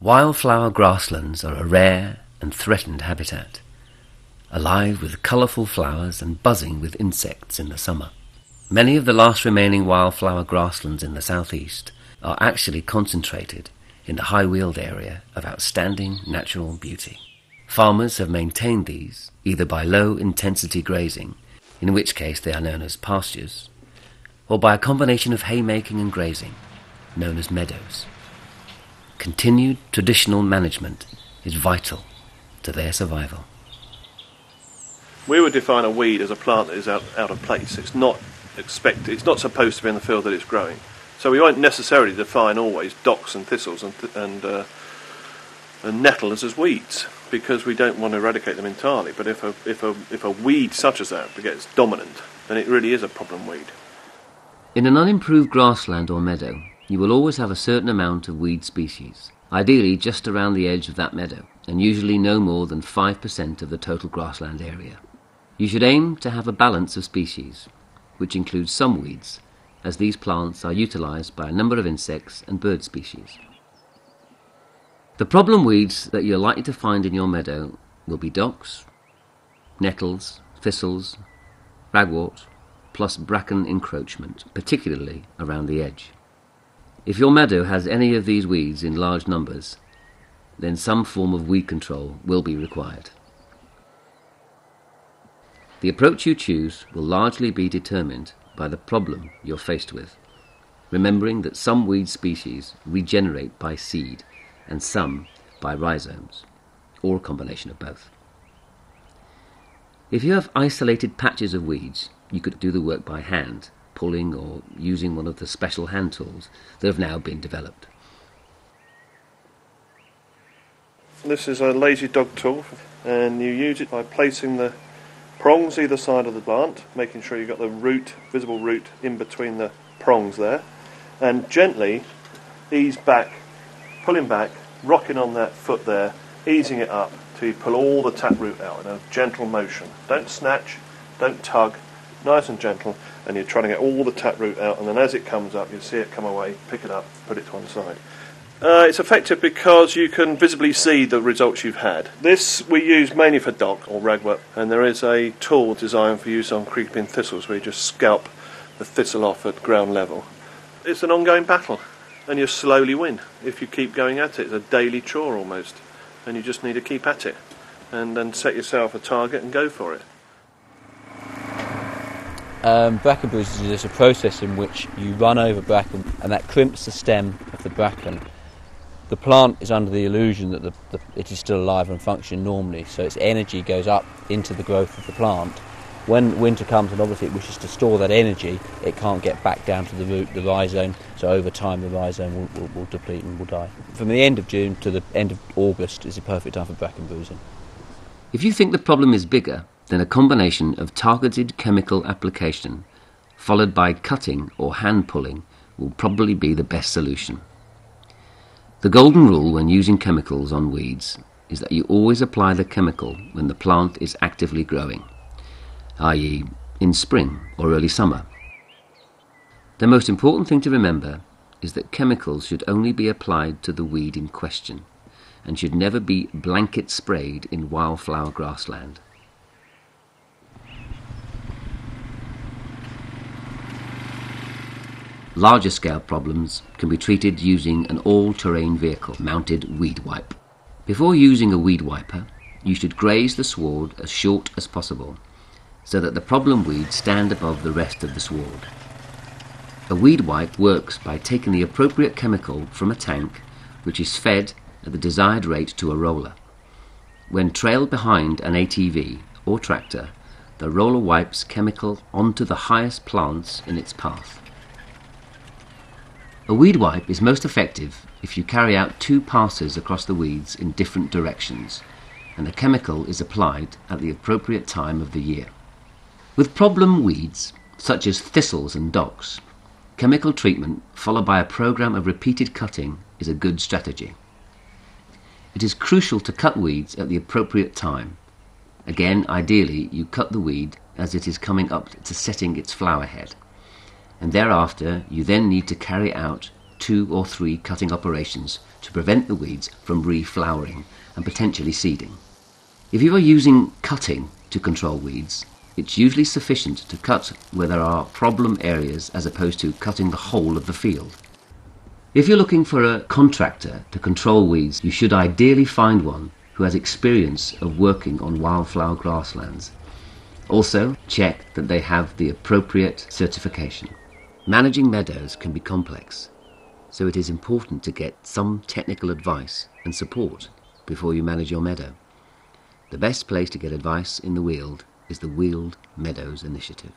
Wildflower grasslands are a rare and threatened habitat, alive with colourful flowers and buzzing with insects in the summer. Many of the last remaining wildflower grasslands in the southeast are actually concentrated in the high Weald area of outstanding natural beauty. Farmers have maintained these either by low-intensity grazing, in which case they are known as pastures, or by a combination of haymaking and grazing, known as meadows. Continued traditional management is vital to their survival. We would define a weed as a plant that is out of place. It's not supposed to be in the field that it's growing. So we won't necessarily define always docks and thistles and nettles as weeds, because we don't want to eradicate them entirely. But if a weed such as that gets dominant, then it really is a problem weed. In an unimproved grassland or meadow, you will always have a certain amount of weed species, ideally just around the edge of that meadow, and usually no more than 5% of the total grassland area. You should aim to have a balance of species, which includes some weeds, as these plants are utilised by a number of insects and bird species. The problem weeds that you're likely to find in your meadow will be docks, nettles, thistles, ragwort, plus bracken encroachment, particularly around the edge. If your meadow has any of these weeds in large numbers, then some form of weed control will be required. The approach you choose will largely be determined by the problem you're faced with, remembering that some weed species regenerate by seed and some by rhizomes, or a combination of both. If you have isolated patches of weeds, you could do the work by hand, pulling or using one of the special hand tools that have now been developed. This is a lazy dog tool, and you use it by placing the prongs either side of the plant, making sure you've got the visible root in between the prongs there, and gently ease back, pulling back, rocking on that foot there, easing it up till you pull all the taproot out in a gentle motion. Don't snatch, don't tug, nice and gentle, and you're trying to get all the taproot out, and then as it comes up you see it come away, pick it up, put it to one side. It's effective because you can visibly see the results you've had. This we use mainly for dock or ragwort, and there is a tool designed for use on creeping thistles where you just scalp the thistle off at ground level. It's an ongoing battle, and you slowly win if you keep going at it. It's a daily chore almost, and you just need to keep at it and then set yourself a target and go for it. Bracken bruising is a process in which you run over bracken and that crimps the stem of the bracken. The plant is under the illusion that it is still alive and functioning normally, so its energy goes up into the growth of the plant. When winter comes and obviously it wishes to store that energy, it can't get back down to the root, the rhizome, so over time the rhizome will deplete and will die. From the end of June to the end of August is the perfect time for bracken bruising. If you think the problem is bigger, then a combination of targeted chemical application followed by cutting or hand pulling will probably be the best solution. The golden rule when using chemicals on weeds is that you always apply the chemical when the plant is actively growing, i.e. in spring or early summer. The most important thing to remember is that chemicals should only be applied to the weed in question and should never be blanket sprayed in wildflower grassland. Larger scale problems can be treated using an all-terrain vehicle mounted weed wipe. Before using a weed wiper, you should graze the sward as short as possible so that the problem weeds stand above the rest of the sward. A weed wipe works by taking the appropriate chemical from a tank which is fed at the desired rate to a roller. When trailed behind an ATV or tractor, the roller wipes chemical onto the highest plants in its path. A weed wipe is most effective if you carry out 2 passes across the weeds in different directions, and the chemical is applied at the appropriate time of the year. With problem weeds, such as thistles and docks, chemical treatment followed by a program of repeated cutting is a good strategy. It is crucial to cut weeds at the appropriate time. Again, ideally, you cut the weed as it is coming up to setting its flower head, and thereafter you then need to carry out 2 or 3 cutting operations to prevent the weeds from reflowering and potentially seeding. If you are using cutting to control weeds, it's usually sufficient to cut where there are problem areas as opposed to cutting the whole of the field. If you're looking for a contractor to control weeds, you should ideally find one who has experience of working on wildflower grasslands. Also, check that they have the appropriate certification. Managing meadows can be complex, so it is important to get some technical advice and support before you manage your meadow. The best place to get advice in the Weald is the Weald Meadows Initiative.